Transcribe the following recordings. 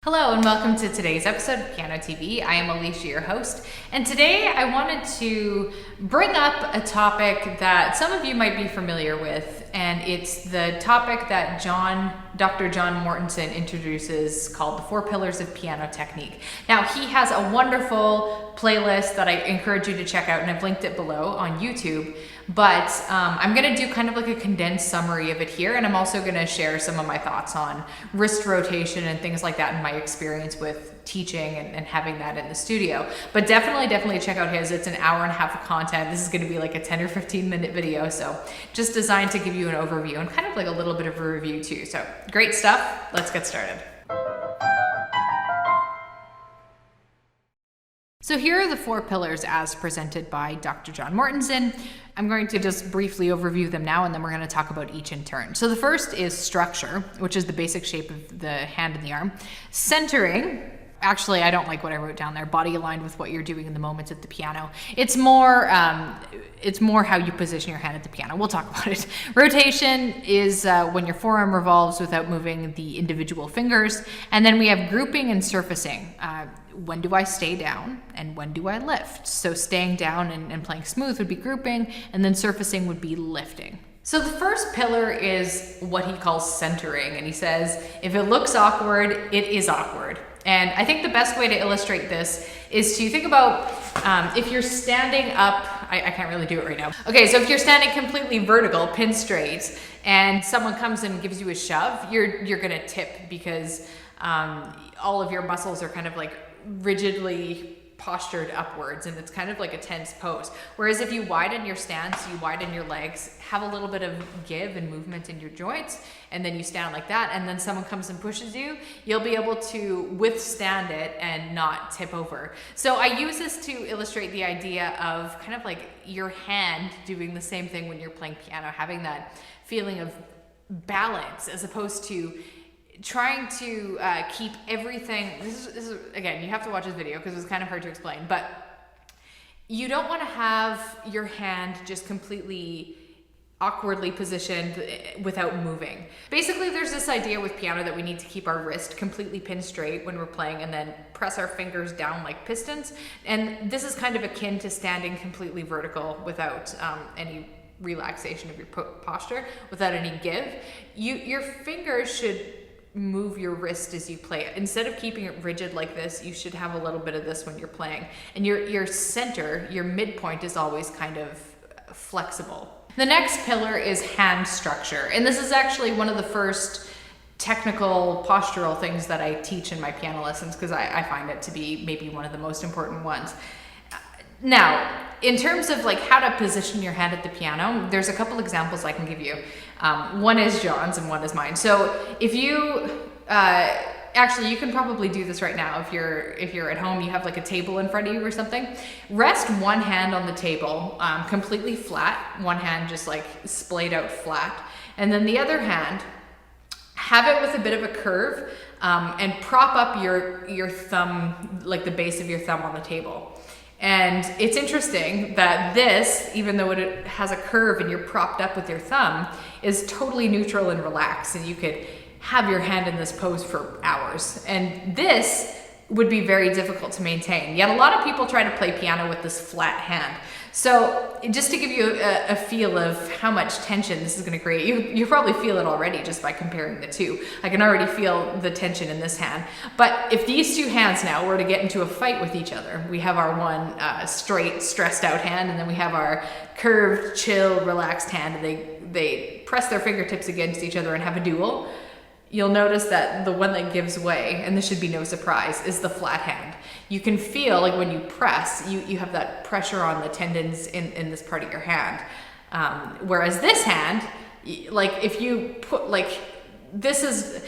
Hello and welcome to today's episode of pianoTV. I am Allysia, your host, and today I wanted to bring up a topic that some of you might be familiar with, and it's the topic that Dr. John Mortensen introduces called the 4 Pillars of Piano Technique. Now, he has a wonderful playlist that I encourage you to check out, and I've linked it below on YouTube. But I'm going to do kind of like a condensed summary of it here, and I'm also going to share some of my thoughts on wrist rotation and things like that in my experience with teaching and having that in the studio. But definitely check out his. It's an hour and a half of content. This is going to be like a 10 or 15 minute video, so just designed to give you an overview and kind of like a little bit of a review too. So great stuff. Let's get started. So here are the 4 pillars as presented by Dr. John Mortensen. I'm going to just briefly overview them now, and then we're going to talk about each in turn. So the first is structure, which is the basic shape of the hand and the arm. Centering, actually I don't like what I wrote down there, body aligned with what you're doing in the moment at the piano. It's more how you position your hand at the piano. We'll talk about it. Rotation is when your forearm revolves without moving the individual fingers. And then we have grouping and surfacing. When do I stay down and when do I lift? So staying down and playing smooth would be grouping, and then surfacing would be lifting. So the first pillar is what he calls centering, and he says, if it looks awkward, it is awkward. And I think the best way to illustrate this is to think about if you're standing up, I can't really do it right now. Okay, so if you're standing completely vertical, pin straight, and someone comes and gives you a shove, you're gonna tip because all of your muscles are kind of like rigidly postured upwards, and it's kind of like a tense pose. Whereas if you widen your stance, you widen your legs, have a little bit of give and movement in your joints, and then you stand like that, and then someone comes and pushes you, you'll be able to withstand it and not tip over. So I use this to illustrate the idea of kind of like your hand doing the same thing when you're playing piano, having that feeling of balance as opposed to trying to keep everything. This is again, you have to watch this video because it's kind of hard to explain, but you don't want to have your hand just completely awkwardly positioned without moving. Basically, there's this idea with piano that we need to keep our wrist completely pinned straight when we're playing and then press our fingers down like pistons. And this is kind of akin to standing completely vertical without any relaxation of your posture, without any give. Your fingers should move your wrist as you play it. Instead of keeping it rigid like this, you should have a little bit of this when you're playing. And your center, your midpoint is always kind of flexible. The next pillar is hand structure. And this is actually one of the first technical postural things that I teach in my piano lessons because I find it to be maybe one of the most important ones. Now, in terms of like how to position your hand at the piano, there's a couple examples I can give you. One is John's and one is mine. So if you, actually you can probably do this right now. If you're at home, you have like a table in front of you or something, rest one hand on the table, completely flat, one hand just like splayed out flat. And then the other hand, have it with a bit of a curve, and prop up your thumb, like the base of your thumb on the table. And it's interesting that this, even though it has a curve and you're propped up with your thumb, is totally neutral and relaxed, and you could have your hand in this pose for hours. And this would be very difficult to maintain. Yet a lot of people try to play piano with this flat hand. So just to give you a feel of how much tension this is going to create, you probably feel it already just by comparing the two. I can already feel the tension in this hand. But if these two hands now were to get into a fight with each other, we have our one straight, stressed out hand, and then we have our curved, chill, relaxed hand, and they press their fingertips against each other and have a duel. You'll notice that the one that gives way, and this should be no surprise, is the flat hand. You can feel like when you press, you have that pressure on the tendons in this part of your hand. Whereas this hand, like if you put like, this is,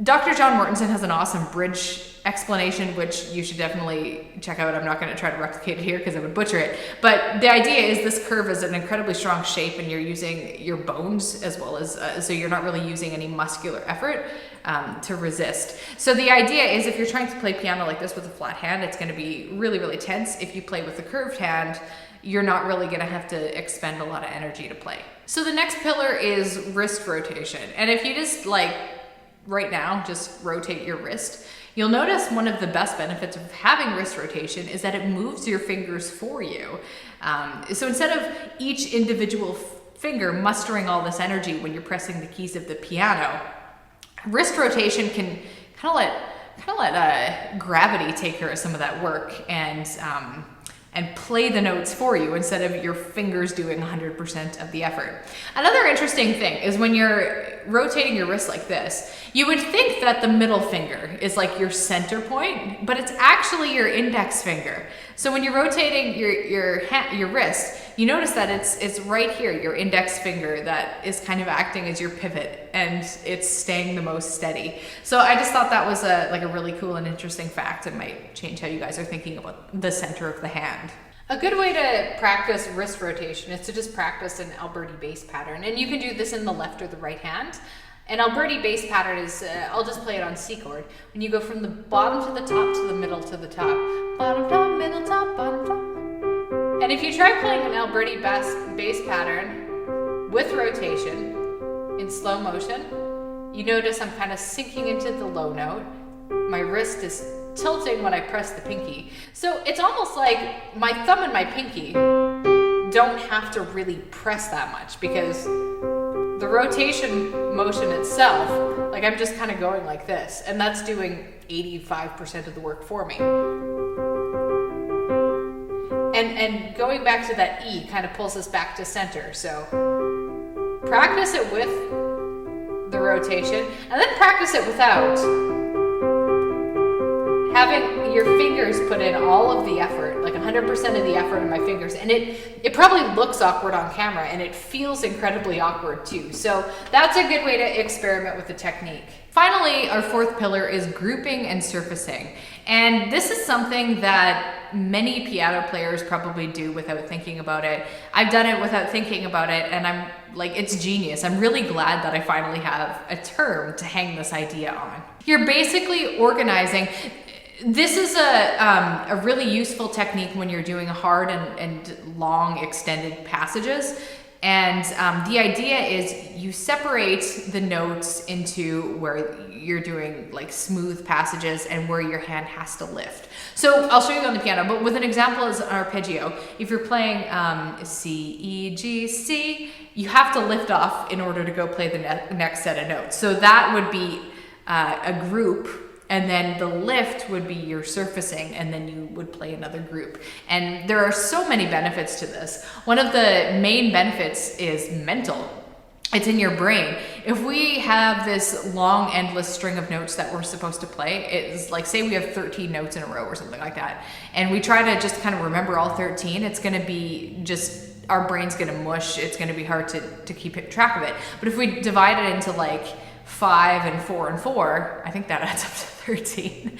Dr. John Mortensen has an awesome bridge explanation, which you should definitely check out. I'm not going to try to replicate it here because I would butcher it. But the idea is this curve is an incredibly strong shape, and you're using your bones as well as, so you're not really using any muscular effort to resist. So the idea is if you're trying to play piano like this with a flat hand, it's going to be really, really tense. If you play with a curved hand, you're not really going to have to expend a lot of energy to play. So the next pillar is wrist rotation. And if you just like right now, just rotate your wrist, You'll notice one of the best benefits of having wrist rotation is that it moves your fingers for you. So instead of each individual finger mustering all this energy when you're pressing the keys of the piano, wrist rotation can kind of let gravity take care of some of that work and play the notes for you instead of your fingers doing 100% of the effort. Another interesting thing is when you're rotating your wrist like this, you would think that the middle finger is like your center point, but it's actually your index finger. So when you're rotating your wrist, you notice that it's right here, your index finger, that is kind of acting as your pivot, and it's staying the most steady. So I just thought that was a really cool and interesting fact. It might change how you guys are thinking about the center of the hand. A good way to practice wrist rotation is to just practice an Alberti bass pattern, and you can do this in the left or the right hand. An Alberti bass pattern is, I'll just play it on C chord. When you go from the bottom to the top to the middle to the top, bottom, top, middle, top, bottom, top. And if you try playing an Alberti bass pattern with rotation in slow motion, you notice I'm kind of sinking into the low note. My wrist is tilting when I press the pinky. So it's almost like my thumb and my pinky don't have to really press that much, because the rotation motion itself, like I'm just kind of going like this, and that's doing 85% of the work for me. And going back to that E kind of pulls us back to center. So practice it with the rotation, and then practice it without. Having your fingers put in all of the effort, like 100% of the effort in my fingers, and it probably looks awkward on camera, and it feels incredibly awkward too. So that's a good way to experiment with the technique. Finally, our fourth pillar is grouping and surfacing. And this is something that many piano players probably do without thinking about it. I've done it without thinking about it, and I'm like, it's genius. I'm really glad that I finally have a term to hang this idea on. You're basically organizing. This is a really useful technique when you're doing hard and long extended passages. And the idea is you separate the notes into where you're doing like smooth passages and where your hand has to lift. So I'll show you on the piano, but with an example as an arpeggio, if you're playing C, E, G, C, you have to lift off in order to go play the next set of notes. So that would be a group. And then the lift would be your surfacing, and then you would play another group. And there are so many benefits to this. One of the main benefits is mental. It's in your brain. If we have this long, endless string of notes that we're supposed to play, it's like, say we have 13 notes in a row or something like that, and we try to just kind of remember all 13, it's gonna be just, our brain's gonna mush. It's gonna be hard to keep track of it. But if we divide it into like 5 and 4 and 4, I think that adds up to 13.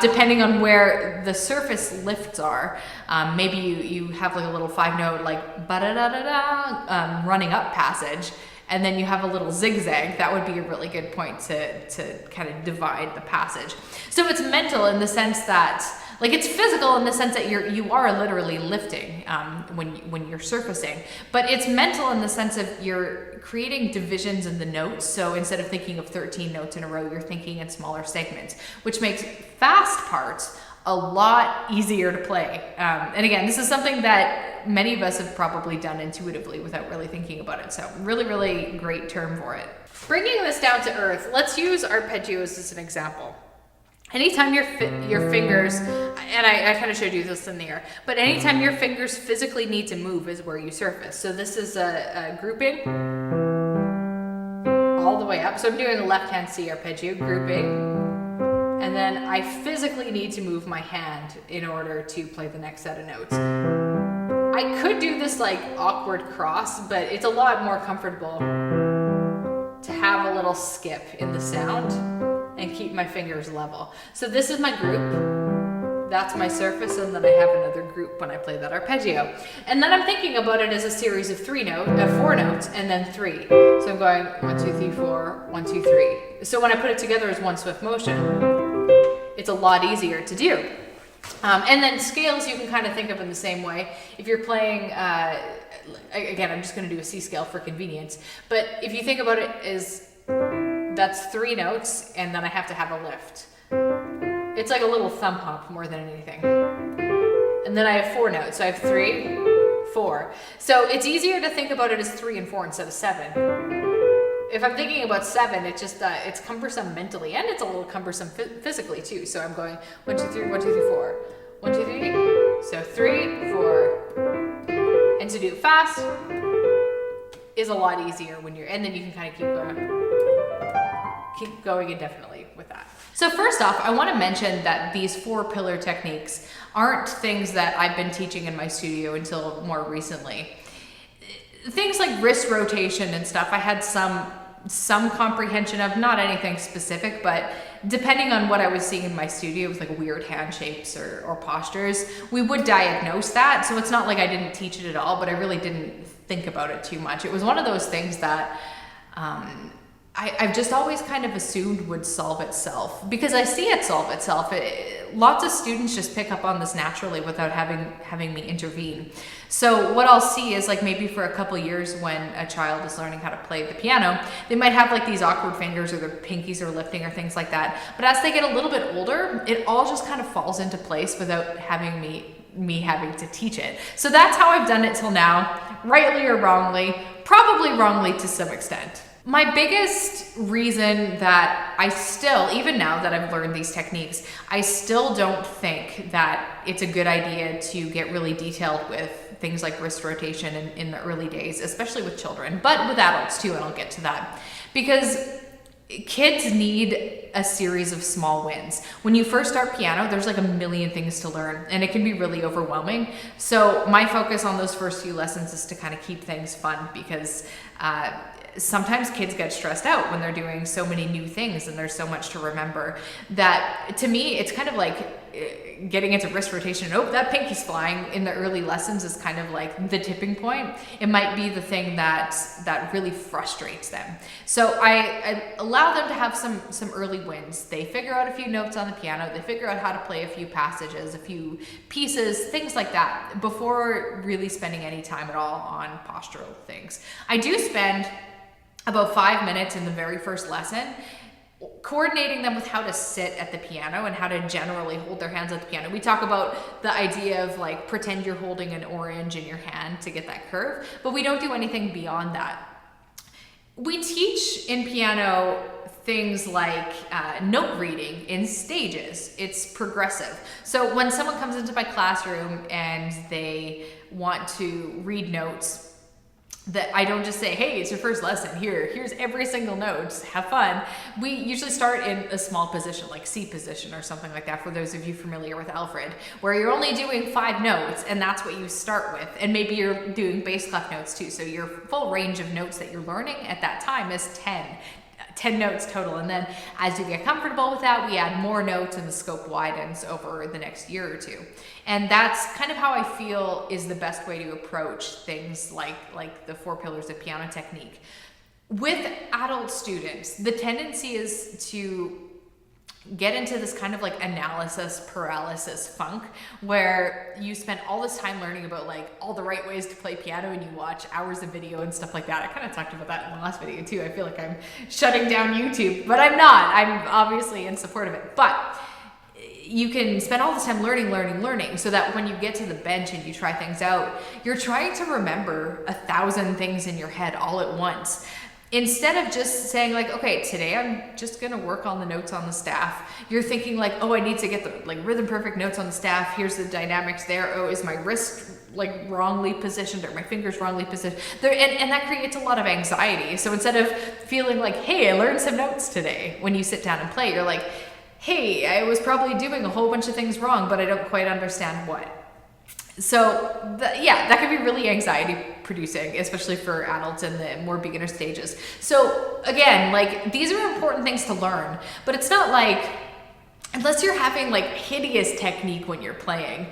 Depending on where the surface lifts are, maybe you have like a little 5-note like ba-da-da-da-da running up passage, and then you have a little zigzag. That would be a really good point to kind of divide the passage. So it's mental in the sense that, like, it's physical in the sense that you are literally lifting when you're surfacing, but it's mental in the sense of you're creating divisions in the notes. So instead of thinking of 13 notes in a row, you're thinking in smaller segments, which makes fast parts a lot easier to play. And again, this is something that many of us have probably done intuitively without really thinking about it. So really, really great term for it. Bringing this down to earth, let's use arpeggios as an example. Anytime your fingers, and I kind of showed you this in the air, but anytime your fingers physically need to move is where you surface. So this is a grouping all the way up. So I'm doing a left hand C arpeggio, grouping, and then I physically need to move my hand in order to play the next set of notes. I could do this like awkward cross, but it's a lot more comfortable to have a little skip in the sound and keep my fingers level. So this is my group, that's my surface, and then I have another group when I play that arpeggio. And then I'm thinking about it as a series of 4 notes, and then 3. So I'm going 1, 2, 3, 4, 1, 2, 3. So when I put it together as one swift motion, it's a lot easier to do. And then scales you can kind of think of in the same way. If you're playing, again, I'm just gonna do a C scale for convenience, but if you think about it as that's 3 notes, and then I have to have a lift. It's like a little thumb hop more than anything. And then I have 4 notes. So I have 3, 4. So it's easier to think about it as 3 and 4 instead of 7. If I'm thinking about 7, it's just it's cumbersome mentally, and it's a little cumbersome physically too. So I'm going 1, 2, 3, 1, 2, 3, 4. 1, 2, 3. So 3, 4. And to do it fast is a lot easier when you're, and then you can kind of keep going indefinitely with that. So first off, I want to mention that these 4 pillar techniques aren't things that I've been teaching in my studio until more recently. Things like wrist rotation and stuff, I had some comprehension of, not anything specific, but depending on what I was seeing in my studio with like weird hand shapes or postures, we would diagnose that. So it's not like I didn't teach it at all, but I really didn't think about it too much. It was one of those things that I've just always kind of assumed would solve itself, because I see it solve itself. Lots of students just pick up on this naturally without having me intervene. So what I'll see is, like, maybe for a couple years when a child is learning how to play the piano, they might have like these awkward fingers, or their pinkies are lifting or things like that. But as they get a little bit older, it all just kind of falls into place without having me having to teach it. So that's how I've done it till now, rightly or wrongly, probably wrongly to some extent. My biggest reason that I still, even now that I've learned these techniques, I still don't think that it's a good idea to get really detailed with things like wrist rotation in the early days, especially with children, but with adults too, and I'll get to that. Because kids need a series of small wins. When you first start piano, there's like a million things to learn, and it can be really overwhelming. So my focus on those first few lessons is to kind of keep things fun, because sometimes kids get stressed out when they're doing so many new things and there's so much to remember, that to me it's kind of like getting into wrist rotation. Oh, that pinky's flying in the early lessons is kind of like the tipping point. It might be the thing that really frustrates them. So I allow them to have some early wins. They figure out a few notes on the piano, they figure out how to play a few passages, a few pieces, things like that, before really spending any time at all on postural things. I do spend about 5 minutes in the very first lesson coordinating them with how to sit at the piano and how to generally hold their hands at the piano. We talk about the idea of like, pretend you're holding an orange in your hand to get that curve, but we don't do anything beyond that. We teach in piano things like note reading in stages. It's progressive. So when someone comes into my classroom and they want to read notes, that I don't just say, hey, it's your first lesson, here's every single note, have fun. We usually start in a small position, like C position or something like that, for those of you familiar with Alfred, where you're only doing 5 notes, and that's what you start with. And maybe you're doing bass clef notes too, so your full range of notes that you're learning at that time is 10 notes total. And then as you get comfortable with that, we add more notes and the scope widens over the next year or two. And that's kind of how I feel is the best way to approach things like the 4 pillars of piano technique. With adult students, the tendency is to get into this kind of like analysis paralysis funk, where you spend all this time learning about like all the right ways to play piano, and you watch hours of video and stuff like that. I kind of talked about that in the last video too. I feel like I'm shutting down YouTube, but I'm not. I'm obviously in support of it. But you can spend all this time learning, so that when you get to the bench and you try things out, you're trying to remember 1,000 things in your head all at once. Instead of just saying like, okay, today I'm just gonna work on the notes on the staff, you're thinking like, oh, I need to get the like rhythm perfect notes on the staff. Here's the dynamics there. Oh, is my wrist like wrongly positioned, or my fingers wrongly positioned? And that creates a lot of anxiety. So instead of feeling like, hey, I learned some notes today, when you sit down and play, you're like, hey, I was probably doing a whole bunch of things wrong, but I don't quite understand what. So yeah, that can be really anxiety producing, especially for adults in the more beginner stages. So again, like, these are important things to learn, but it's not like, unless you're having like hideous technique when you're playing,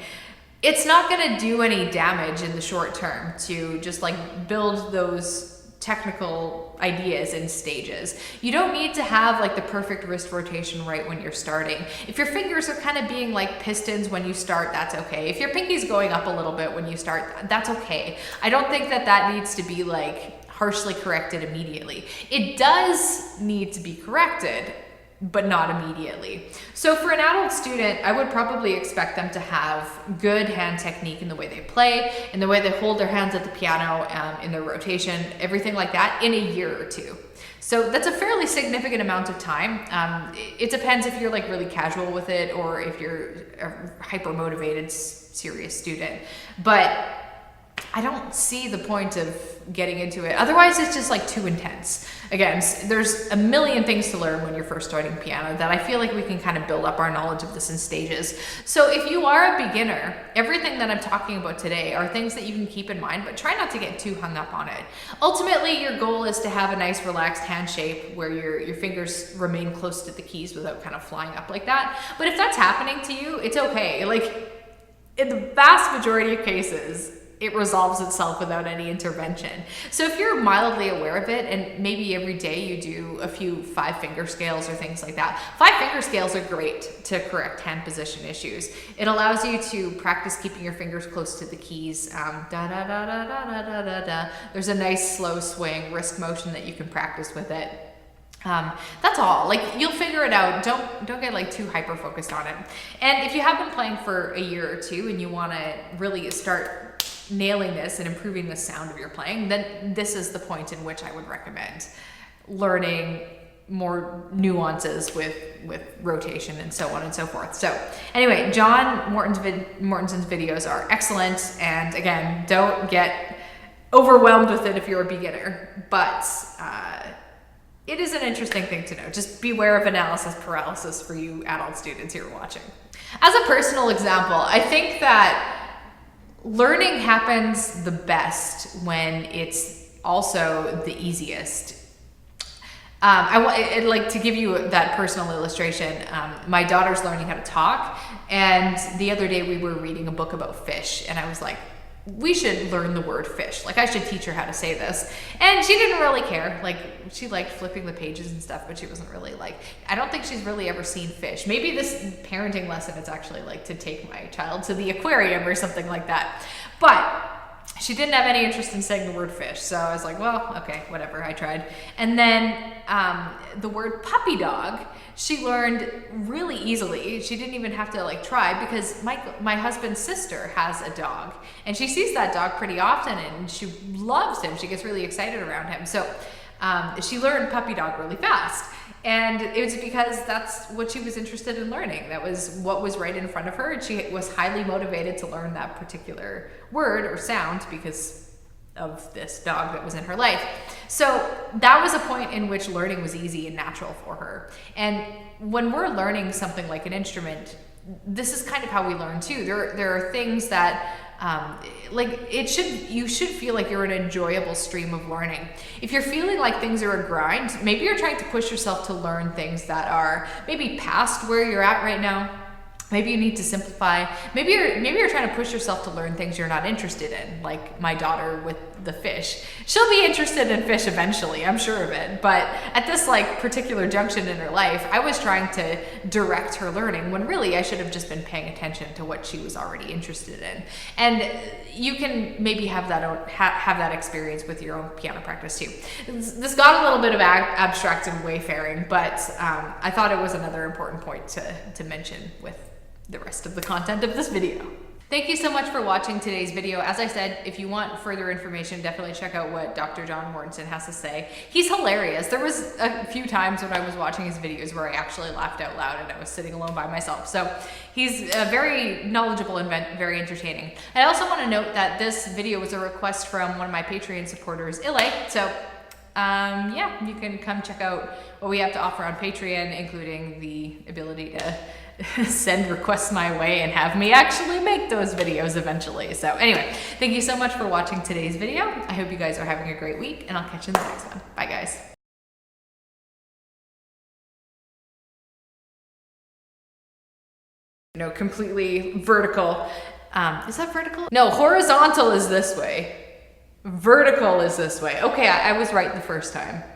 it's not gonna do any damage in the short term to just like build those technical ideas in stages. You don't need to have like the perfect wrist rotation right when you're starting. If your fingers are kind of being like pistons when you start, that's okay. If your pinky's going up a little bit when you start, that's okay. I don't think that needs to be like harshly corrected immediately. It does need to be corrected, but not immediately. So for an adult student, I would probably expect them to have good hand technique in the way they play, in the way they hold their hands at the piano, in their rotation, everything like that in a year or two. So that's a fairly significant amount of time. It depends if you're like really casual with it or if you're a hyper motivated, serious student. But I don't see the point of getting into it. Otherwise, it's just like too intense. Again, there's a million things to learn when you're first starting piano that I feel like we can kind of build up our knowledge of this in stages. So if you are a beginner, everything that I'm talking about today are things that you can keep in mind, but try not to get too hung up on it. Ultimately, your goal is to have a nice relaxed hand shape where your fingers remain close to the keys without kind of flying up like that. But if that's happening to you, it's okay. Like in the vast majority of cases, it resolves itself without any intervention. So if you're mildly aware of it and maybe every day you do a few 5-finger scales or things like that, 5-finger scales are great to correct hand position issues. It allows you to practice keeping your fingers close to the keys. Da, da, da, da, da, da, da, da. There's a nice slow swing, wrist motion that you can practice with it. That's all. Like you'll figure it out. Don't get like too hyper focused on it. And if you have been playing for a year or two and you want to really start nailing this and improving the sound of your playing, then this is the point in which I would recommend learning more nuances with rotation and so on and so forth. So anyway, John Mortenson's videos are excellent. And again, don't get overwhelmed with it if you're a beginner, but it is an interesting thing to know. Just beware of analysis paralysis for you adult students who are watching. As a personal example, I think that learning happens the best when it's also the easiest. I'd like to give you that personal illustration. My daughter's learning how to talk, and the other day we were reading a book about fish, and I was like, we should learn the word fish. Like I should teach her how to say this. And she didn't really care. Like she liked flipping the pages and stuff, but she wasn't really like, I don't think she's really ever seen fish. Maybe this parenting lesson it's actually like to take my child to the aquarium or something like that. But she didn't have any interest in saying the word fish. So I was like, well, okay, whatever, I tried. And then the word puppy dog, she learned really easily. She didn't even have to like try because my husband's sister has a dog and she sees that dog pretty often and she loves him. She gets really excited around him. So she learned puppy dog really fast. And it was because that's what she was interested in learning. That was what was right in front of her. And she was highly motivated to learn that particular word or sound because of this dog that was in her life. So that was a point in which learning was easy and natural for her. And when we're learning something like an instrument, this is kind of how we learn too. There are things that you should feel like you're an enjoyable stream of learning. If you're feeling like things are a grind, maybe you're trying to push yourself to learn things that are maybe past where you're at right now. Maybe you need to simplify. Maybe you're trying to push yourself to learn things you're not interested in, like my daughter with the fish. She'll be interested in fish eventually, I'm sure of it. But at this like particular junction in her life, I was trying to direct her learning when really I should have just been paying attention to what she was already interested in. And you can maybe have that experience with your own piano practice too. This got a little bit of abstract and wayfaring, but I thought it was another important point to mention with the rest of the content of this video. Thank you so much for watching today's video. As I said, if you want further information, definitely check out what Dr. John Mortenson has to say. He's hilarious. There was a few times when I was watching his videos where I actually laughed out loud and I was sitting alone by myself. So he's very knowledgeable and very entertaining. I also want to note that this video was a request from one of my Patreon supporters, Ilay. So yeah, you can come check out what we have to offer on Patreon, including the ability to send requests my way and have me actually make those videos eventually. So anyway, thank you so much for watching today's video. I hope you guys are having a great week and I'll catch you in the next one. Bye guys. No, completely vertical. Is that vertical? No, horizontal is this way. Vertical is this way. Okay, I was right the first time.